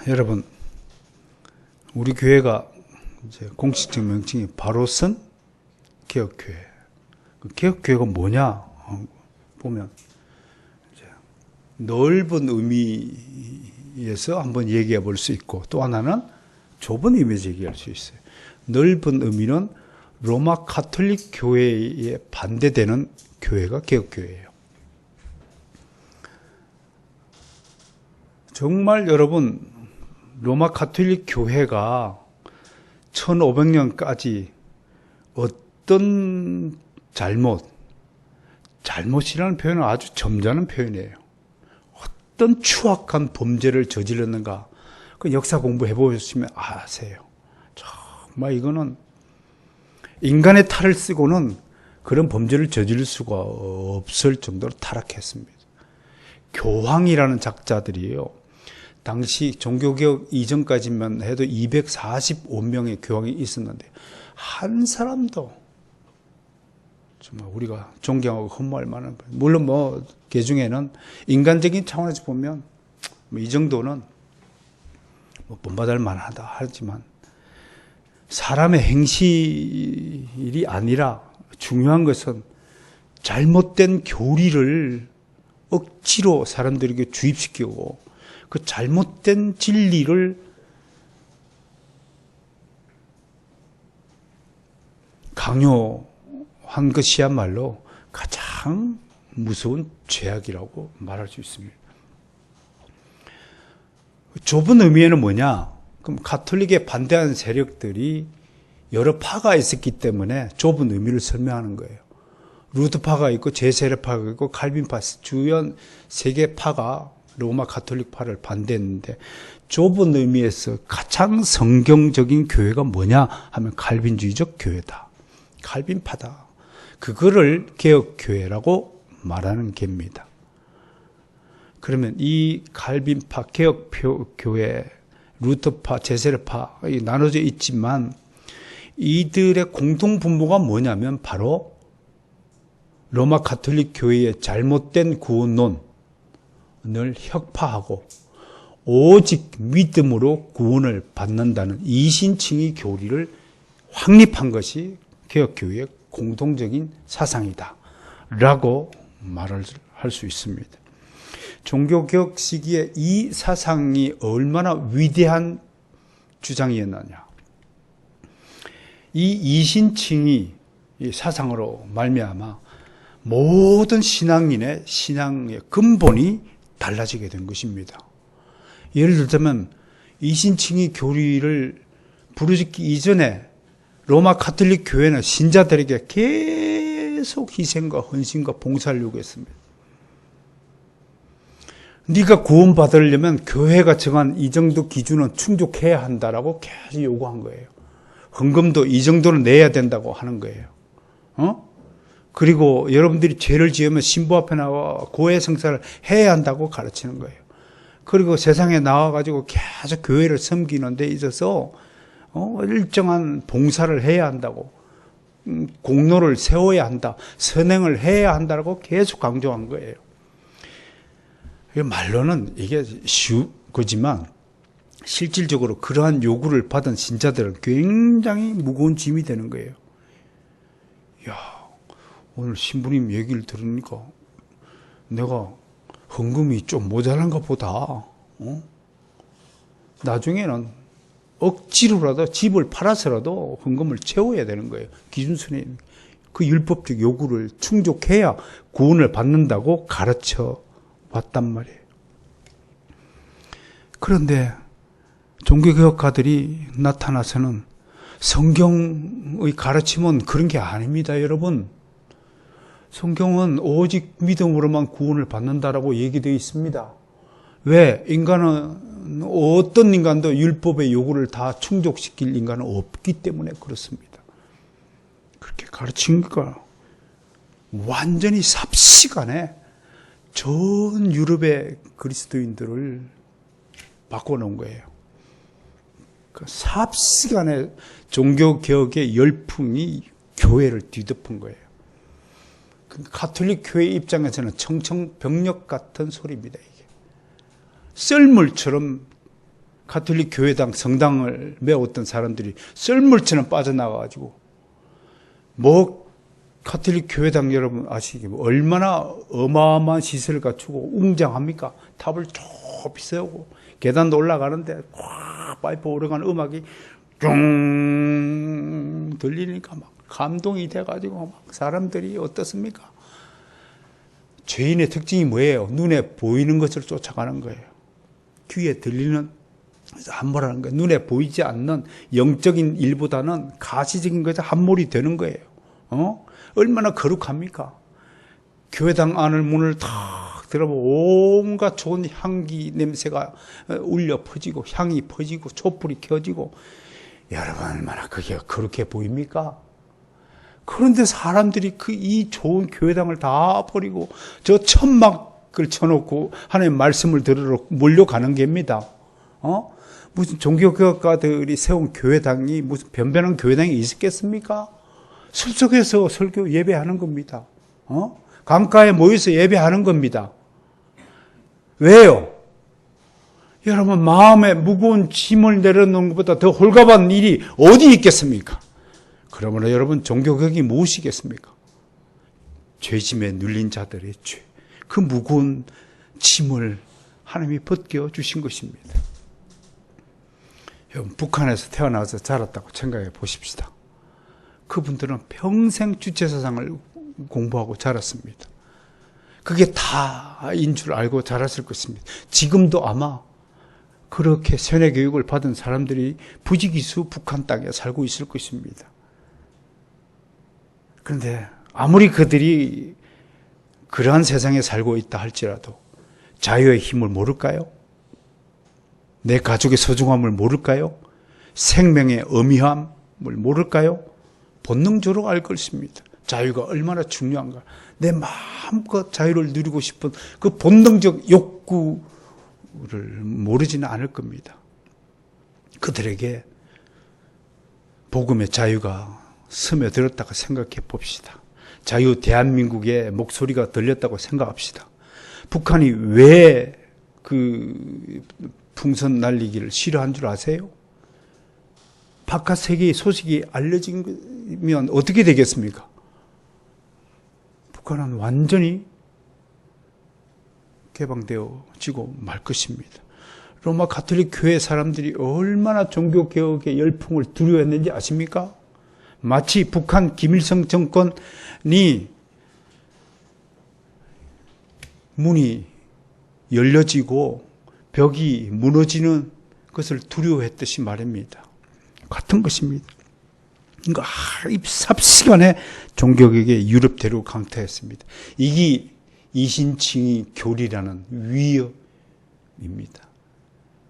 여러분, 우리 교회가 이제 공식적 명칭이 바로선 개혁교회. 그 개혁교회가 뭐냐 보면 이제 넓은 의미에서 한번 얘기해 볼 수 있고, 또 하나는 좁은 의미에서 얘기할 수 있어요. 넓은 의미는 로마 가톨릭 교회에 반대되는 교회가 개혁교회예요. 정말 여러분, 로마 가톨릭 교회가 1500년까지 어떤 잘못이라는 표현은 아주 점잖은 표현이에요. 어떤 추악한 범죄를 저질렀는가, 그 역사 공부해 보시면 아세요. 정말 이거는 인간의 탈을 쓰고는 그런 범죄를 저지를 수가 없을 정도로 타락했습니다. 교황이라는 작자들이에요. 당시 종교개혁 이전까지만 해도 245명의 교황이 있었는데 한 사람도 정말 우리가 존경하고 흠모할 만한, 물론 그 중에는 인간적인 차원에서 보면 이 정도는 본받을 만하다 하지만, 사람의 행실이 아니라 중요한 것은 잘못된 교리를 억지로 사람들에게 주입시키고 그 잘못된 진리를 강요한 것이야말로 가장 무서운 죄악이라고 말할 수 있습니다. 좁은 의미에는 뭐냐? 그럼 가톨릭에 반대하는 세력들이 여러 파가 있었기 때문에 좁은 의미를 설명하는 거예요. 루드파가 있고 제세례파가 있고 칼빈파, 주요 세 개 파가 로마 가톨릭파를 반대했는데, 좁은 의미에서 가장 성경적인 교회가 뭐냐 하면 칼빈주의적 교회다, 칼빈파다. 그거를 개혁교회라고 말하는 겁니다. 그러면 이 칼빈파, 개혁교회, 루터파, 제세례파 나눠져 있지만 이들의 공통분모가 뭐냐면 바로 로마 가톨릭 교회의 잘못된 구원론을 혁파하고 오직 믿음으로 구원을 받는다는 이신칭의 교리를 확립한 것이 개혁교회의 공통적인 사상이다 라고 말을 할 수 있습니다. 종교개혁 시기에 이 사상이 얼마나 위대한 주장이었느냐. 이 이신칭의 사상으로 말미암아 모든 신앙인의 신앙의 근본이 달라지게 된 것입니다. 예를 들자면 이신칭의 교리를 부르짖기 이전에 로마 가톨릭 교회는 신자들에게 계속 희생과 헌신과 봉사를 요구했습니다. 네가 구원받으려면 교회가 정한 이 정도 기준은 충족해야 한다라고 계속 요구한 거예요. 헌금도 이 정도는 내야 된다고 하는 거예요. 그리고 여러분들이 죄를 지으면 신부 앞에 나와 고해 성사를 해야 한다고 가르치는 거예요. 그리고 세상에 나와가지고 계속 교회를 섬기는 데 있어서 일정한 봉사를 해야 한다고, 공로를 세워야 한다, 선행을 해야 한다고 계속 강조한 거예요. 말로는 이게 쉬운 거지만 실질적으로 그러한 요구를 받은 신자들은 굉장히 무거운 짐이 되는 거예요. 야, 오늘 신부님 얘기를 들으니까 내가 헌금이 좀 모자란가 보다. 나중에는 억지로라도 집을 팔아서라도 헌금을 채워야 되는 거예요. 기준선에 그 율법적 요구를 충족해야 구원을 받는다고 가르쳐 왔단 말이에요. 그런데 종교개혁가들이 나타나서는 성경의 가르침은 그런 게 아닙니다, 여러분. 성경은 오직 믿음으로만 구원을 받는다라고 얘기되어 있습니다. 왜? 인간은, 어떤 인간도 율법의 요구를 다 충족시킬 인간은 없기 때문에 그렇습니다. 그렇게 가르치니까 완전히 삽시간에 전 유럽의 그리스도인들을 바꿔놓은 거예요. 그 삽시간에 종교개혁의 열풍이 교회를 뒤덮은 거예요. 가톨릭 교회 입장에서는 청청병력 같은 소리입니다. 이게 썰물처럼 가톨릭 교회당 성당을 메웠던 사람들이 썰물처럼 빠져나가가지고 가톨릭 교회당 여러분 아시기 얼마나 어마어마한 시설을 갖추고 웅장합니까? 탑을 좁이 세우고 계단도 올라가는데 꽉 파이프 오르간 음악이 쭉 들리니까 막 감동이 돼가지고 막 사람들이 어떻습니까? 죄인의 특징이 뭐예요? 눈에 보이는 것을 쫓아가는 거예요. 귀에 들리는 함몰하는 거예요. 눈에 보이지 않는 영적인 일보다는 가시적인 것에 함몰이 되는 거예요. 얼마나 거룩합니까? 교회당 안을 문을 탁 들어보면 온갖 좋은 향기 냄새가 울려 퍼지고 향이 퍼지고 촛불이 켜지고 여러분 얼마나 그게 그렇게 보입니까? 그런데 사람들이 이 좋은 교회당을 다 버리고 저 천막을 쳐놓고 하나님의 말씀을 들으러 몰려가는 겁니다. 무슨 종교개혁가들이 세운 교회당이 무슨 변변한 교회당이 있었겠습니까? 숲속에서 설교 예배하는 겁니다. 강가에 모여서 예배하는 겁니다. 왜요? 여러분 마음에 무거운 짐을 내려놓는 것보다 더 홀가분한 일이 어디 있겠습니까? 그러므로 여러분 종교개혁이 무엇이겠습니까? 죄짐에 눌린 자들의 죄, 그 무거운 짐을 하나님이 벗겨 주신 것입니다. 여러분 북한에서 태어나서 자랐다고 생각해 보십시다. 그분들은 평생 주체사상을 공부하고 자랐습니다. 그게 다인 줄 알고 자랐을 것입니다. 지금도 아마 그렇게 세뇌 교육을 받은 사람들이 부지기수 북한 땅에 살고 있을 것입니다. 그런데 아무리 그들이 그러한 세상에 살고 있다 할지라도 자유의 힘을 모를까요? 내 가족의 소중함을 모를까요? 생명의 의미함을 모를까요? 본능적으로 알 것입니다. 자유가 얼마나 중요한가. 내 마음껏 자유를 누리고 싶은 그 본능적 욕구를 모르지는 않을 겁니다. 그들에게 복음의 자유가 스며들었다고 생각해 봅시다. 자유 대한민국의 목소리가 들렸다고 생각합시다. 북한이 왜 그 풍선 날리기를 싫어한 줄 아세요? 바깥 세계의 소식이 알려지면 어떻게 되겠습니까? 북한은 완전히 개방되어지고 말 것입니다. 로마 가톨릭 교회 사람들이 얼마나 종교개혁의 열풍을 두려워했는지 아십니까? 마치 북한 김일성 정권이 문이 열려지고 벽이 무너지는 것을 두려워했듯이 말입니다. 같은 것입니다. 그러니까 삽시간에 종교개혁의 유럽 대륙을 강타했습니다. 이게 이신칭의 교리라는 위협입니다.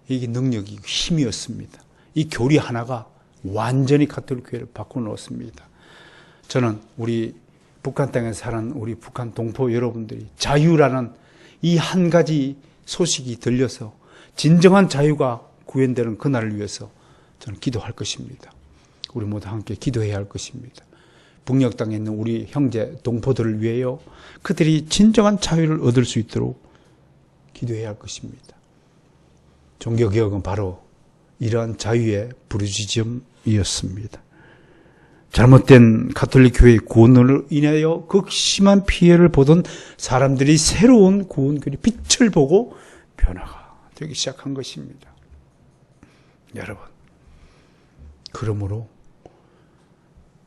이게 능력이고 힘이었습니다. 이 교리 하나가 완전히 가톨릭 교회를 바꿔놓았습니다. 저는 우리 북한 땅에 사는 우리 북한 동포 여러분들이 자유라는 이 한 가지 소식이 들려서 진정한 자유가 구현되는 그날을 위해서 저는 기도할 것입니다. 우리 모두 함께 기도해야 할 것입니다. 북녘 땅에 있는 우리 형제 동포들을 위하여 그들이 진정한 자유를 얻을 수 있도록 기도해야 할 것입니다. 종교개혁은 바로 이러한 자유의 부르짖음이었습니다. 잘못된 가톨릭 교회의 구원으로 인하여 극심한 피해를 보던 사람들이 새로운 구원교리 빛을 보고 변화가 되기 시작한 것입니다. 여러분, 그러므로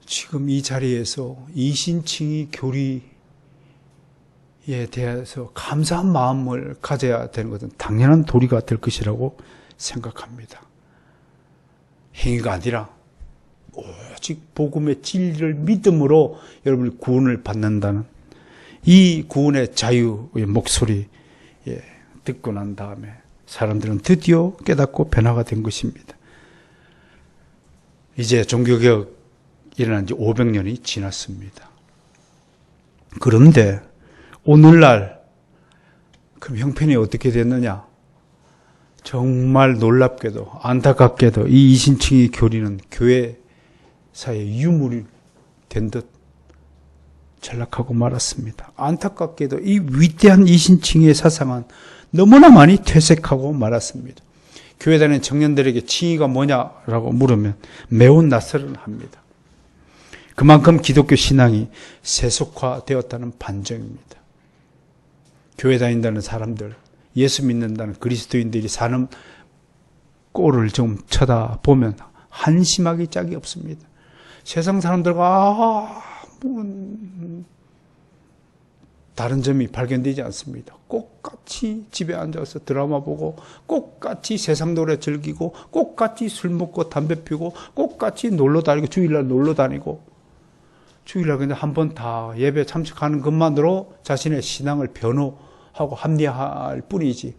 지금 이 자리에서 이신칭의 교리에 대해서 감사한 마음을 가져야 되는 것은 당연한 도리가 될 것이라고 생각합니다. 행위가 아니라 오직 복음의 진리를 믿음으로 여러분이 구원을 받는다는 이 구원의 자유의 목소리 듣고 난 다음에 사람들은 드디어 깨닫고 변화가 된 것입니다. 이제 종교개혁 일어난 지 500년이 지났습니다. 그런데 오늘날 그럼 형편이 어떻게 됐느냐? 정말 놀랍게도 안타깝게도 이 이신칭의 교리는 교회사의 유물이 된 듯 전락하고 말았습니다. 안타깝게도 이 위대한 이신칭의 사상은 너무나 많이 퇴색하고 말았습니다. 교회 다니는 청년들에게 칭의가 뭐냐라고 물으면 매우 낯설은 합니다. 그만큼 기독교 신앙이 세속화되었다는 반증입니다. 교회 다닌다는 사람들, 예수 믿는다는 그리스도인들이 사는 꼴을 좀 쳐다보면 한심하기 짝이 없습니다. 세상 사람들과 다른 점이 발견되지 않습니다. 똑같이 집에 앉아서 드라마 보고, 똑같이 세상 노래 즐기고, 똑같이 술 먹고 담배 피우고, 똑같이 놀러 다니고, 주일날 놀러 다니고, 주일날 근데 한 번 다 예배 참석하는 것만으로 자신의 신앙을 변호하고 합리화할 뿐이지,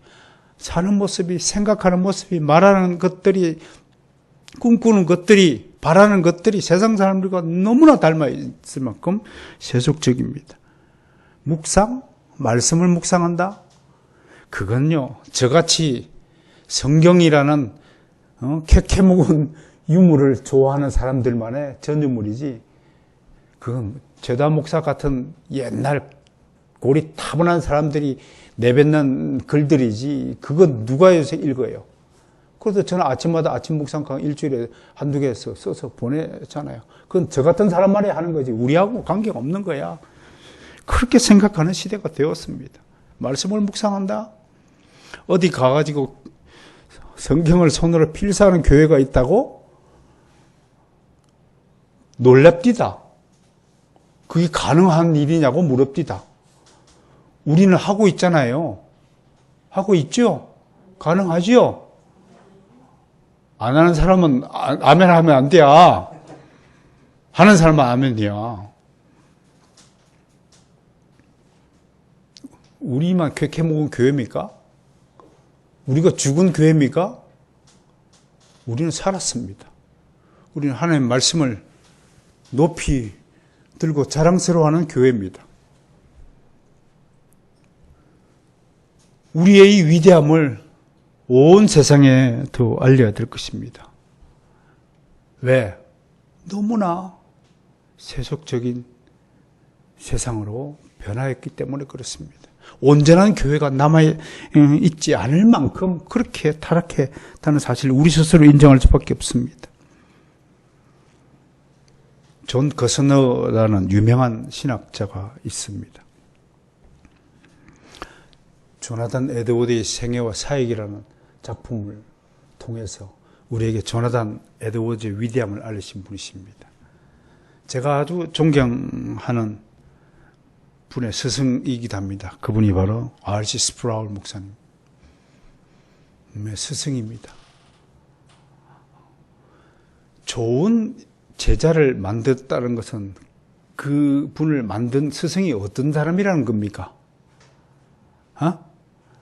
사는 모습이, 생각하는 모습이, 말하는 것들이, 꿈꾸는 것들이, 바라는 것들이 세상 사람들과 너무나 닮아 있을 만큼 세속적입니다. 묵상? 말씀을 묵상한다? 그건요, 저같이 성경이라는 캐캐 묵은 유물을 좋아하는 사람들만의 전유물이지, 그건 제다 목사 같은 옛날 고리 타분한 사람들이 내뱉는 글들이지, 그건 누가 요새 읽어요? 그래서 저는 아침마다 아침 묵상 강의 일주일에 한두 개 써서 보내잖아요. 그건 저 같은 사람만이 하는 거지, 우리하고 관계가 없는 거야. 그렇게 생각하는 시대가 되었습니다. 말씀을 묵상한다? 어디 가가지고 성경을 손으로 필사하는 교회가 있다고? 놀랍디다. 그게 가능한 일이냐고 물읍디다. 우리는 하고 있잖아요. 하고 있죠? 가능하죠? 안 하는 사람은 아멘 하면 안 돼요. 하는 사람은 아멘이야. 우리만 캐캐먹은 교회입니까? 우리가 죽은 교회입니까? 우리는 살았습니다. 우리는 하나님의 말씀을 높이 들고 자랑스러워하는 교회입니다. 우리의 위대함을 온 세상에 더 알려야 될 것입니다. 왜? 너무나 세속적인 세상으로 변화했기 때문에 그렇습니다. 온전한 교회가 남아있지 않을 만큼 그렇게 타락했다는 사실을 우리 스스로 인정할 수밖에 없습니다. 존 거스너라는 유명한 신학자가 있습니다. 조나단 에드워드의 생애와 사역이라는 작품을 통해서 우리에게 조나단 에드워드의 위대함을 알리신 분이십니다. 제가 아주 존경하는 분의 스승이기도 합니다. 그분이 바로 R.C. 스프라울 목사님의 스승입니다. 좋은 제자를 만들었다는 것은 그 분을 만든 스승이 어떤 사람이라는 겁니까?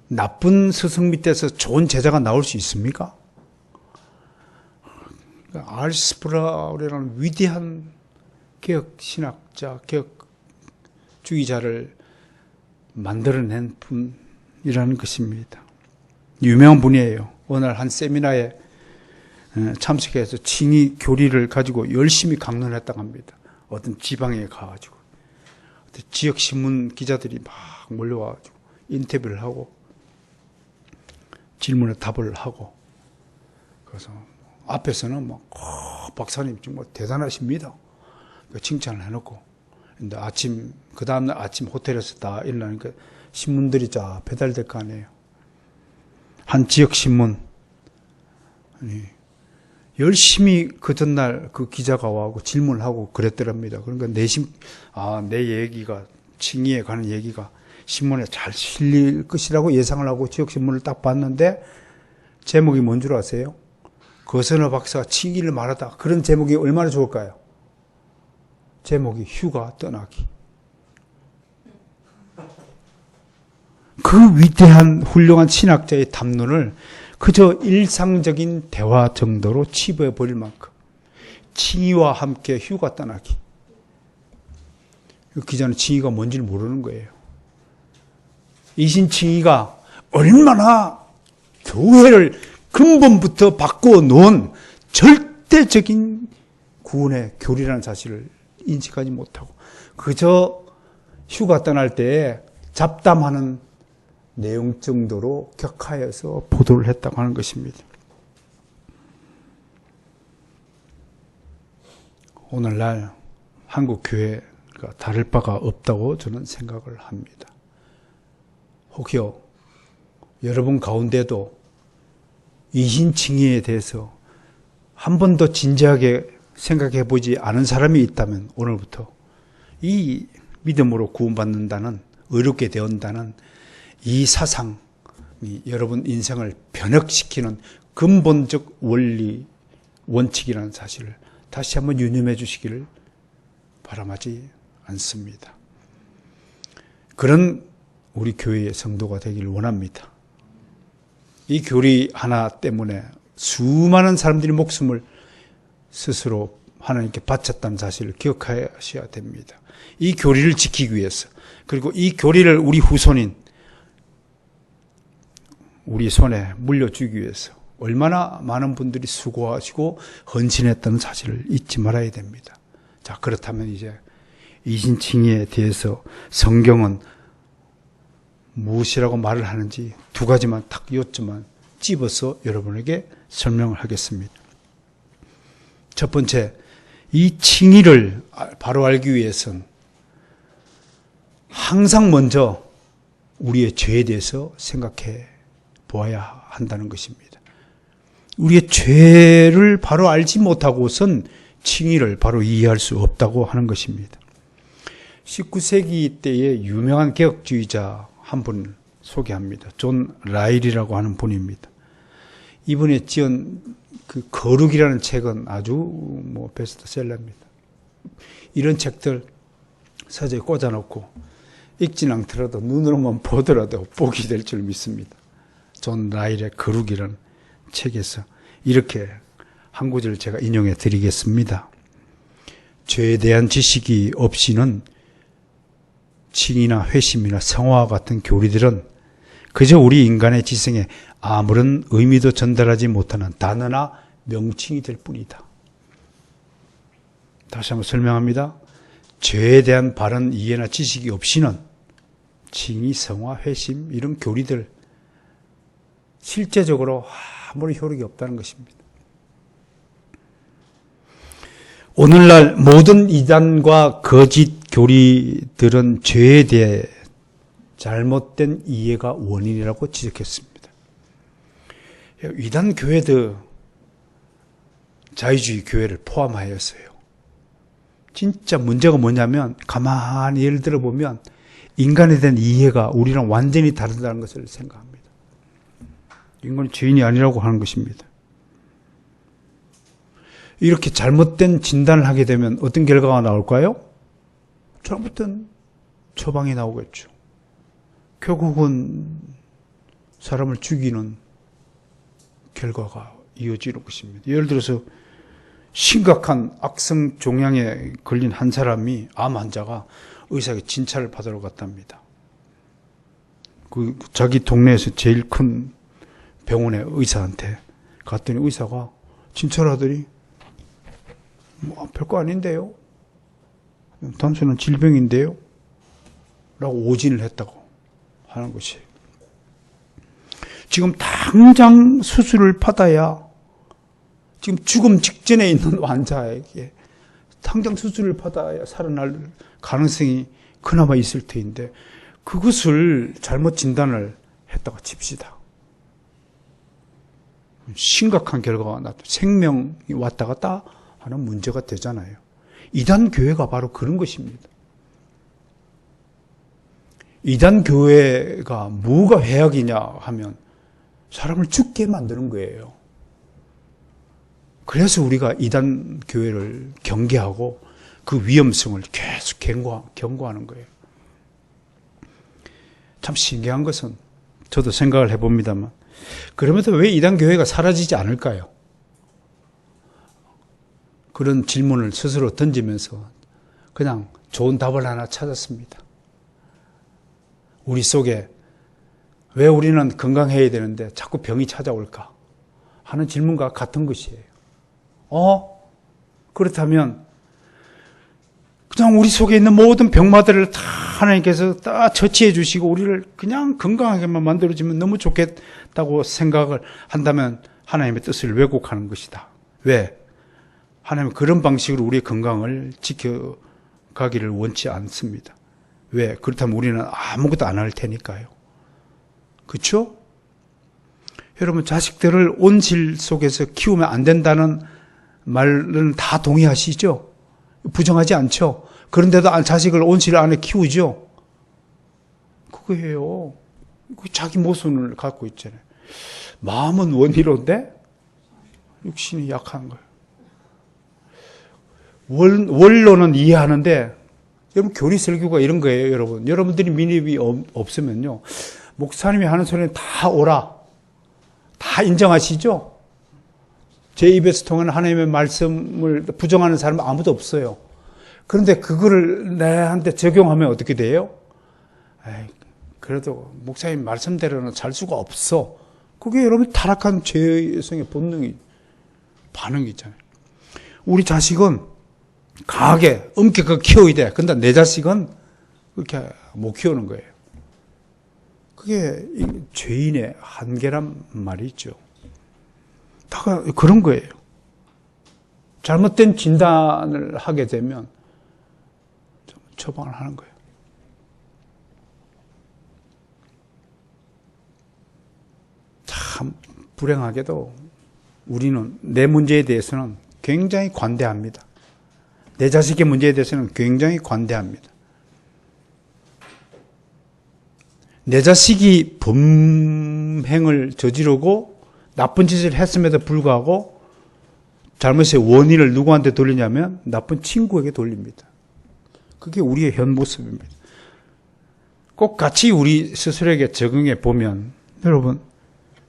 나쁜 스승 밑에서 좋은 제자가 나올 수 있습니까? R.C. 스프라울이라는 위대한 개혁 신학자, 개혁주의자를 만들어낸 분이라는 것입니다. 유명한 분이에요. 어느 날 한 세미나에 참석해서 칭의 교리를 가지고 열심히 강론했다고 합니다. 어떤 지방에 가가지고 지역 신문 기자들이 막 몰려와가지고 인터뷰를 하고 질문에 답을 하고, 그래서 앞에서는 막 박사님 정말 대단하십니다. 칭찬을 해놓고, 근데 그 다음날 아침 호텔에서 다 일어나니까 신문들이 쫙 배달될 거 아니에요. 한 지역 신문 열심히 그 전날 그 기자가 와고 질문을 하고 그랬더랍니다. 그러니까 내 얘기가, 칭의에 관한 얘기가 신문에 잘 실릴 것이라고 예상을 하고 지역신문을 딱 봤는데 제목이 뭔 줄 아세요? 거스너 박사가 칭의를 말하다. 그런 제목이 얼마나 좋을까요? 제목이 휴가 떠나기. 그 위대한 훌륭한 신학자의 담론을 그저 일상적인 대화 정도로 치부해버릴 만큼 칭의와 함께 휴가 떠나기. 그 기자는 칭의가 뭔지를 모르는 거예요. 이신칭의가 얼마나 교회를 근본부터 바꾸어 놓은 절대적인 구원의 교리라는 사실을 인식하지 못하고 그저 휴가 떠날 때에 잡담하는 내용 정도로 격하여서 보도를 했다고 하는 것입니다. 오늘날 한국 교회가 다를 바가 없다고 저는 생각을 합니다. 혹여 여러분 가운데도 이신칭의에 대해서 한 번도 진지하게 생각해 보지 않은 사람이 있다면 오늘부터 이 믿음으로 구원받는다는, 의롭게 되었다는 이 사상이 여러분 인생을 변혁시키는 근본적 원리, 원칙이라는 사실을 다시 한번 유념해 주시기를 바람하지 않습니다. 그런 우리 교회의 성도가 되기를 원합니다. 이 교리 하나 때문에 수많은 사람들이 목숨을 스스로 하나님께 바쳤다는 사실을 기억하셔야 됩니다. 이 교리를 지키기 위해서, 그리고 이 교리를 우리 후손인 우리 손에 물려주기 위해서 얼마나 많은 분들이 수고하시고 헌신했다는 사실을 잊지 말아야 됩니다. 자, 그렇다면 이제 이신칭의에 대해서 성경은 무엇이라고 말을 하는지 두 가지만 딱 요점만 찝어서 여러분에게 설명을 하겠습니다. 첫 번째, 이 칭의를 바로 알기 위해서는 항상 먼저 우리의 죄에 대해서 생각해 보아야 한다는 것입니다. 우리의 죄를 바로 알지 못하고선 칭의를 바로 이해할 수 없다고 하는 것입니다. 19세기 때의 유명한 개혁주의자 한 분을 소개합니다. 존 라일이라고 하는 분입니다. 이분이 지은 그 거룩이라는 책은 아주 베스트셀러입니다. 이런 책들 서재에 꽂아놓고 읽진 않더라도 눈으로만 보더라도 복이 될 줄 믿습니다. 존 라일의 거룩이라는 책에서 이렇게 한 구절을 제가 인용해 드리겠습니다. 죄에 대한 지식이 없이는 칭의나 회심이나 성화와 같은 교리들은 그저 우리 인간의 지성에 아무런 의미도 전달하지 못하는 단어나 명칭이 될 뿐이다. 다시 한번 설명합니다. 죄에 대한 바른 이해나 지식이 없이는 칭의, 성화, 회심 이런 교리들 실제적으로 아무런 효력이 없다는 것입니다. 오늘날 모든 이단과 거짓 교리들은 죄에 대해 잘못된 이해가 원인이라고 지적했습니다. 이단 교회도 자유주의 교회를 포함하였어요. 진짜 문제가 뭐냐면 가만히 예를 들어보면 인간에 대한 이해가 우리랑 완전히 다르다는 것을 생각합니다. 인간이 죄인이 아니라고 하는 것입니다. 이렇게 잘못된 진단을 하게 되면 어떤 결과가 나올까요? 잘못된 처방이 나오겠죠. 결국은 사람을 죽이는 결과가 이어지는 것입니다. 예를 들어서 심각한 악성 종양에 걸린 한 사람이 암 환자가 의사에게 진찰을 받으러 갔답니다. 그 자기 동네에서 제일 큰 병원의 의사한테 갔더니 의사가 진찰하더니 별거 아닌데요. 단순한 질병인데요. 라고 오진을 했다고 하는 것이에요. 지금 당장 수술을 받아야 지금 죽음 직전에 있는 환자에게 당장 수술을 받아야 살아날 가능성이 그나마 있을 터인데 그것을 잘못 진단을 했다고 칩시다. 심각한 결과가 나타 생명이 왔다 갔다 하는 문제가 되잖아요. 이단 교회가 바로 그런 것입니다. 이단 교회가 뭐가 회악이냐 하면 사람을 죽게 만드는 거예요. 그래서 우리가 이단 교회를 경계하고 그 위험성을 계속 경고하는 거예요. 참 신기한 것은 저도 생각을 해봅니다만 그러면서 왜 이단 교회가 사라지지 않을까요? 그런 질문을 스스로 던지면서 그냥 좋은 답을 하나 찾았습니다. 우리 속에 왜 우리는 건강해야 되는데 자꾸 병이 찾아올까 하는 질문과 같은 것이에요. 그렇다면 그냥 우리 속에 있는 모든 병마들을 다 하나님께서 다 처치해 주시고 우리를 그냥 건강하게만 만들어주면 너무 좋겠다고 생각을 한다면 하나님의 뜻을 왜곡하는 것이다. 왜? 하나님은 그런 방식으로 우리의 건강을 지켜가기를 원치 않습니다. 왜? 그렇다면 우리는 아무것도 안 할 테니까요. 그렇죠? 여러분, 자식들을 온실 속에서 키우면 안 된다는 말은 다 동의하시죠? 부정하지 않죠? 그런데도 자식을 온실 안에 키우죠? 그거예요. 자기 모순을 갖고 있잖아요. 마음은 원이로인데 육신이 약한 거예요. 원로는 이해하는데, 여러분, 교리 설교가 이런 거예요, 여러분. 여러분들이 민입이 없으면요, 목사님이 하는 소리는 다 오라. 다 인정하시죠? 제 입에서 통하는 하나님의 말씀을 부정하는 사람은 아무도 없어요. 그런데 그거를 내한테 적용하면 어떻게 돼요? 에이, 그래도 목사님 말씀대로는 살 수가 없어. 그게 여러분 타락한 죄성의 본능이, 반응이잖아요. 우리 자식은 강하게, 엄격하게 키워야 돼. 근데 내 자식은 그렇게 못 키우는 거예요. 그게 죄인의 한계란 말이 있죠. 다 그런 거예요. 잘못된 진단을 하게 되면 처방을 하는 거예요. 참 불행하게도 우리는 내 문제에 대해서는 굉장히 관대합니다. 내 자식의 문제에 대해서는 굉장히 관대합니다. 내 자식이 범행을 저지르고 나쁜 짓을 했음에도 불구하고 잘못의 원인을 누구한테 돌리냐면 나쁜 친구에게 돌립니다. 그게 우리의 현 모습입니다. 꼭 같이 우리 스스로에게 적응해 보면, 여러분,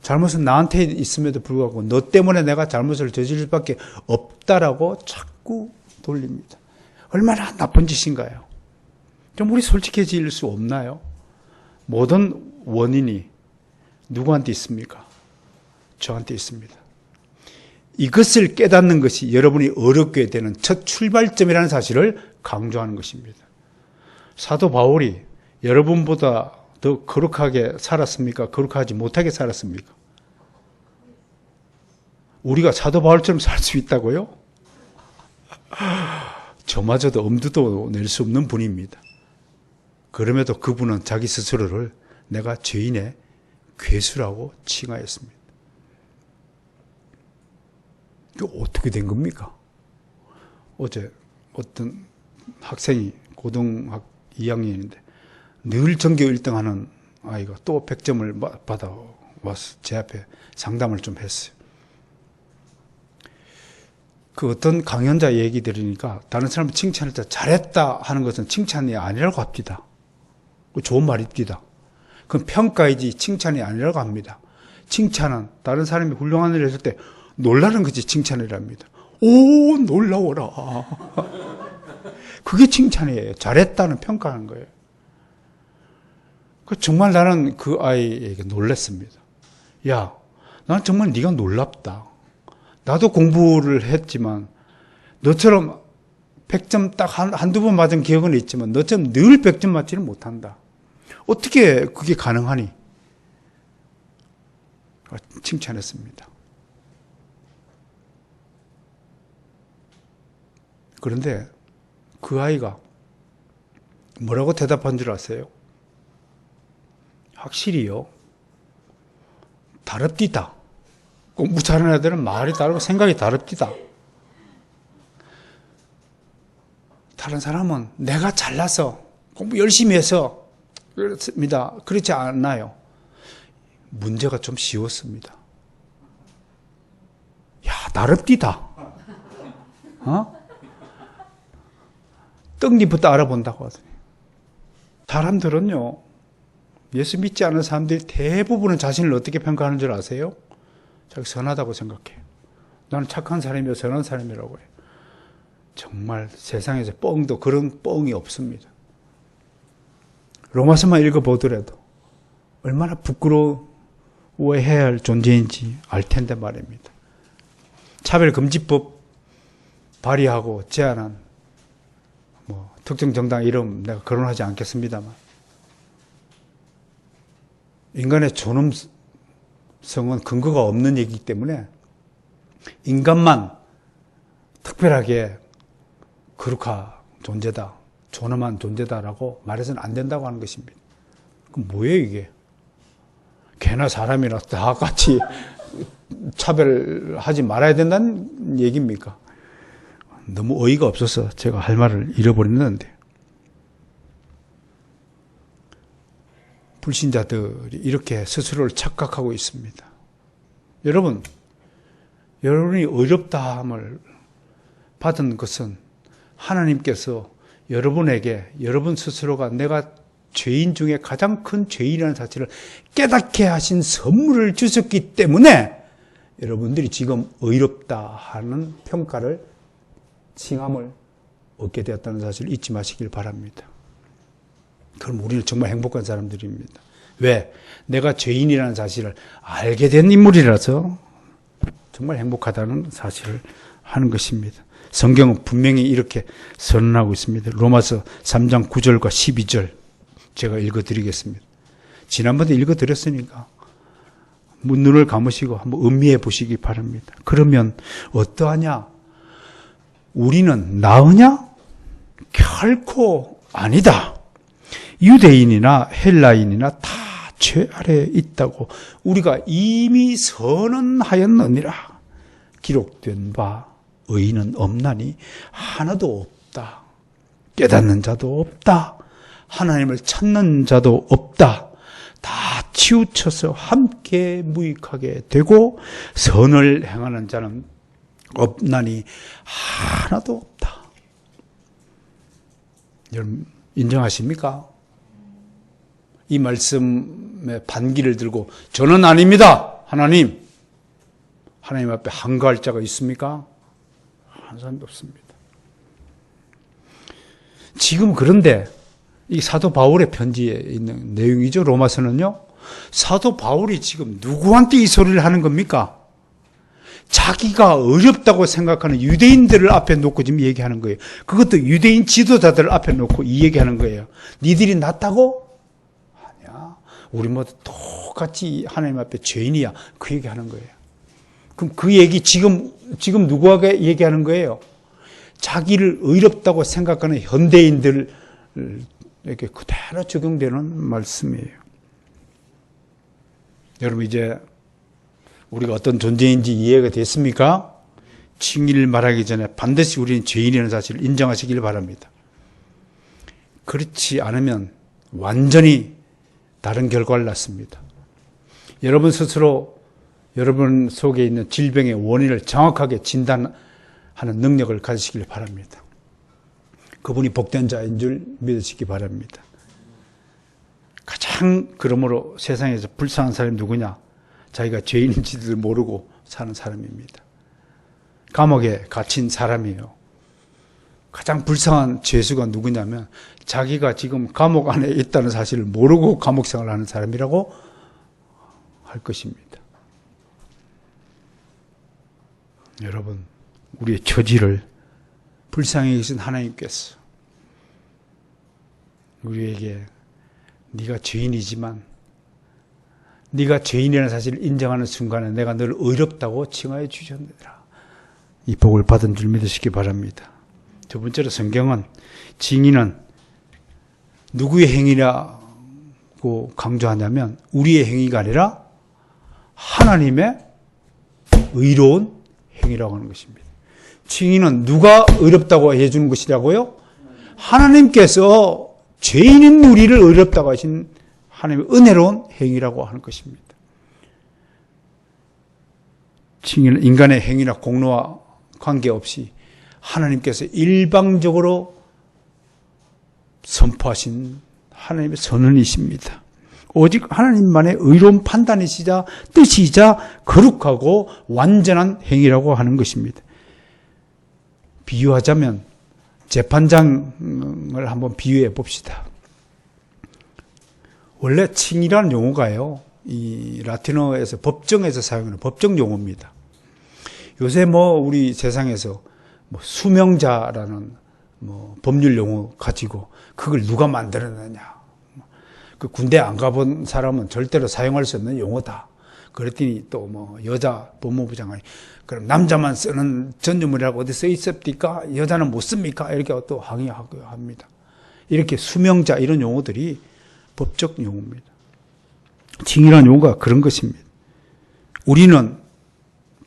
잘못은 나한테 있음에도 불구하고 너 때문에 내가 잘못을 저지를 수밖에 없다라고 자꾸 돌립니다. 얼마나 나쁜 짓인가요? 좀 우리 솔직해질 수 없나요? 모든 원인이 누구한테 있습니까? 저한테 있습니다. 이것을 깨닫는 것이 여러분이 어렵게 되는 첫 출발점이라는 사실을 강조하는 것입니다. 사도 바울이 여러분보다 더 거룩하게 살았습니까? 거룩하지 못하게 살았습니까? 우리가 사도 바울처럼 살 수 있다고요? 저마저도 엄두도 낼 수 없는 분입니다. 그럼에도 그분은 자기 스스로를 내가 죄인의 괴수라고 칭하였습니다. 이거 어떻게 된 겁니까? 어제 어떤 학생이 고등학 2학년인데 늘 전교 1등 하는 아이가 또 100점을 받아와서 제 앞에 상담을 좀 했어요. 그 어떤 강연자 얘기 들으니까 다른 사람 칭찬할 때 잘했다 하는 것은 칭찬이 아니라고 합니다. 좋은 말입니다. 그건 평가이지 칭찬이 아니라고 합니다. 칭찬은 다른 사람이 훌륭한 일을 했을 때 놀라는 것이 칭찬이랍니다. 오, 놀라워라. 그게 칭찬이에요. 잘했다는 평가하는 거예요. 정말 나는 그 아이에게 놀랐습니다. 야, 난 정말 네가 놀랍다. 나도 공부를 했지만 너처럼 100점 딱 한두 번 맞은 기억은 있지만 너처럼 늘 100점 맞지는 못한다. 어떻게 그게 가능하니? 칭찬했습니다. 그런데 그 아이가 뭐라고 대답한 줄 아세요? 확실히요. 다릅디다. 공부 잘하는 애들은 말이 다르고 생각이 다릅디다. 다른 사람은 내가 잘나서 공부 열심히 해서 그렇습니다. 그렇지 않나요? 문제가 좀 쉬웠습니다. 야, 다릅디다. 떡잎부터 알아본다고 하더니. 사람들은요, 예수 믿지 않는 사람들이 대부분은 자신을 어떻게 평가하는 줄 아세요? 자기 선하다고 생각해요. 나는 착한 사람이고 선한 사람이라고 해요. 정말 세상에서 뻥도 그런 뻥이 없습니다. 로마서만 읽어보더라도 얼마나 부끄러워해야 할 존재인지 알 텐데 말입니다. 차별금지법 발의하고 제안한 특정 정당 이름 내가 거론하지 않겠습니다만 인간의 존엄성은 근거가 없는 얘기이기 때문에 인간만 특별하게 거룩한 존재다, 존엄한 존재다라고 말해서는 안 된다고 하는 것입니다. 그럼 뭐예요 이게? 개나 사람이나 다 같이 차별하지 말아야 된다는 얘기입니까? 너무 어이가 없어서 제가 할 말을 잃어버렸는데, 불신자들이 이렇게 스스로를 착각하고 있습니다. 여러분이 어렵다함을 받은 것은 하나님께서 여러분에게 여러분 스스로가 내가 죄인 중에 가장 큰 죄인이라는 사실을 깨닫게 하신 선물을 주셨기 때문에 여러분들이 지금 의롭다 하는 평가를, 칭함을 얻게 되었다는 사실을 잊지 마시길 바랍니다. 그럼 우리는 정말 행복한 사람들입니다. 왜? 내가 죄인이라는 사실을 알게 된 인물이라서 정말 행복하다는 사실을 하는 것입니다. 성경은 분명히 이렇게 선언하고 있습니다. 로마서 3장 9절과 12절 제가 읽어드리겠습니다. 지난번에 읽어드렸으니까 눈을 감으시고 한번 음미해 보시기 바랍니다. 그러면 어떠하냐? 우리는 나으냐? 결코 아니다. 유대인이나 헬라인이나 다 죄 아래에 있다고 우리가 이미 선언하였느니라. 기록된 바 의인은 없나니 하나도 없다. 깨닫는 자도 없다. 하나님을 찾는 자도 없다. 다 치우쳐서 함께 무익하게 되고 선을 행하는 자는 없나니 하나도 없다. 여러분 인정하십니까? 이 말씀의 반기를 들고 저는 아닙니다. 하나님 앞에 한가할 자가 있습니까? 한 사람도 없습니다. 지금 그런데 이 사도 바울의 편지에 있는 내용이죠. 로마서는요. 사도 바울이 지금 누구한테 이 소리를 하는 겁니까? 자기가 어렵다고 생각하는 유대인들을 앞에 놓고 지금 얘기하는 거예요. 그것도 유대인 지도자들을 앞에 놓고 이 얘기하는 거예요. 니들이 낫다고? 아니야. 우리 모두 똑같이 하나님 앞에 죄인이야. 그 얘기하는 거예요. 그럼 그 얘기 지금 누구에게 얘기하는 거예요? 자기를 의롭다고 생각하는 현대인들에게 그대로 적용되는 말씀이에요. 여러분 이제 우리가 어떤 존재인지 이해가 됐습니까? 칭의를 말하기 전에 반드시 우리는 죄인이라는 사실을 인정하시길 바랍니다. 그렇지 않으면 완전히 다른 결과를 낳습니다. 여러분 스스로 여러분 속에 있는 질병의 원인을 정확하게 진단하는 능력을 가지시길 바랍니다. 그분이 복된 자인 줄 믿으시기 바랍니다. 가장 그러므로 세상에서 불쌍한 사람이 누구냐? 자기가 죄인인지도 모르고 사는 사람입니다. 감옥에 갇힌 사람이에요. 가장 불쌍한 죄수가 누구냐면 자기가 지금 감옥 안에 있다는 사실을 모르고 감옥 생활을 하는 사람이라고 할 것입니다. 여러분, 우리의 처지를 불쌍히 계신 하나님께서 우리에게 네가 죄인이지만 네가 죄인이라는 사실을 인정하는 순간에 내가 너를 의롭다고 칭하여 주셨느니라. 이 복을 받은 줄 믿으시기 바랍니다. 두 번째로 성경은 칭의는 누구의 행위라고 강조하냐면 우리의 행위가 아니라 하나님의 의로운 행위라고 하는 것입니다. 칭의는 누가 의롭다고 해주는 것이라고요? 하나님께서 죄인인 우리를 의롭다고 하신 하나님의 은혜로운 행위라고 하는 것입니다. 칭의는 인간의 행위나 공로와 관계없이 하나님께서 일방적으로 선포하신 하나님의 선언이십니다. 오직 하나님만의 의로운 판단이시자 뜻이자 거룩하고 완전한 행위라고 하는 것입니다. 비유하자면 재판장을 한번 비유해 봅시다. 원래 칭의라는 용어가요, 이 라틴어에서 법정에서 사용하는 법정 용어입니다. 요새 우리 세상에서 수명자라는 법률 용어 가지고 그걸 누가 만들어내냐. 그 군대 안 가본 사람은 절대로 사용할 수 없는 용어다. 그랬더니 또 뭐 여자 법무부 장관이 그럼 남자만 쓰는 전유물이라고 어디 써 있습니까? 여자는 못 씁니까? 이렇게 또 항의하고 합니다. 이렇게 수명자 이런 용어들이 법적 용어입니다. 징이라는 용어가 그런 것입니다. 우리는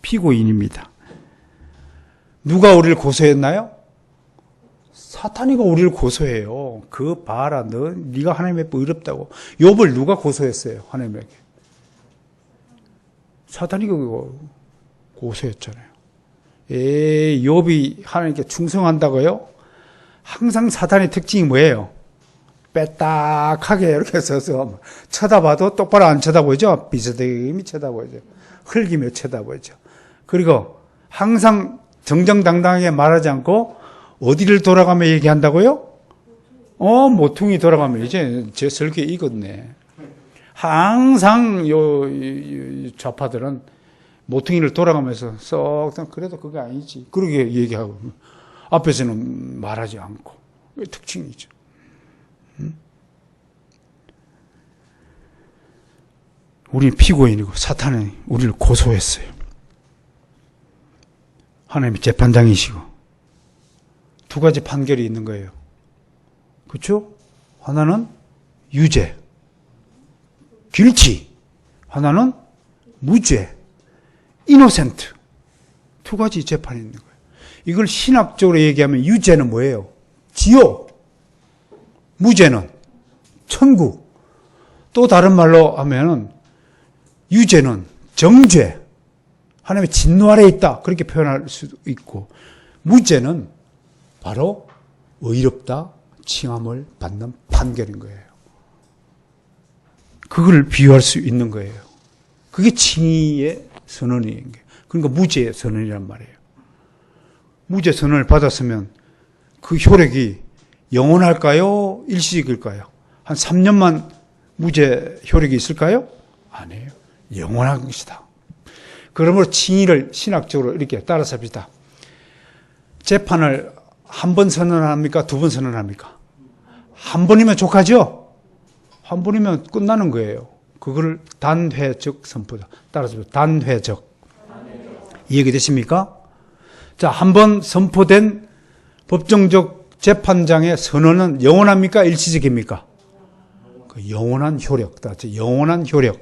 피고인입니다. 누가 우리를 고소했나요? 사탄이가 우리를 고소해요. 그 봐라, 네가 하나님의 의롭다고. 욥을 누가 고소했어요? 하나님에게. 사탄이가 고소했잖아요. 욥이 하나님께 충성한다고요? 항상 사탄의 특징이 뭐예요? 빼딱하게 이렇게 서서 쳐다봐도 똑바로 안 쳐다보죠? 비스듬히 쳐다보죠. 흘기며 쳐다보죠. 그리고 항상 정정당당하게 말하지 않고 어디를 돌아가며 얘기한다고요? 모퉁이 돌아가면 이제 제 설교 익었네. 항상 요 좌파들은 모퉁이를 돌아가면서 썩 그래도 그게 아니지. 그렇게 얘기하고 앞에서는 말하지 않고. 그게 특징이죠. 우리는 피고인이고 사탄은 우리를 고소했어요. 하나님이 재판장이시고 두 가지 판결이 있는 거예요. 그렇죠? 하나는 유죄, guilty. 하나는 무죄, innocent. 두 가지 재판이 있는 거예요. 이걸 신학적으로 얘기하면 유죄는 뭐예요? 지옥. 무죄는 천국. 또 다른 말로 하면은 유죄는 정죄. 하나님의 진노 아래에 있다. 그렇게 표현할 수도 있고, 무죄는 바로 의롭다, 칭함을 받는 판결인 거예요. 그걸 비유할 수 있는 거예요. 그게 칭의의 선언인 거예요. 그러니까 무죄의 선언이란 말이에요. 무죄 선언을 받았으면 그 효력이 영원할까요? 일시적일까요? 한 3년만 무죄 효력이 있을까요? 아니에요. 영원한 것이다. 그러므로 칭의를 신학적으로 이렇게 따라서 합시다. 재판을 한 번 선언합니까? 두 번 선언합니까? 한 번이면 족하죠? 한 번이면 끝나는 거예요. 그걸 단회적 선포다. 따라서 단회적. 이해되십니까? 자, 한 번 선포된 법정적 재판장의 선언은 영원합니까? 일시적입니까? 그 영원한 효력. 영원한 효력.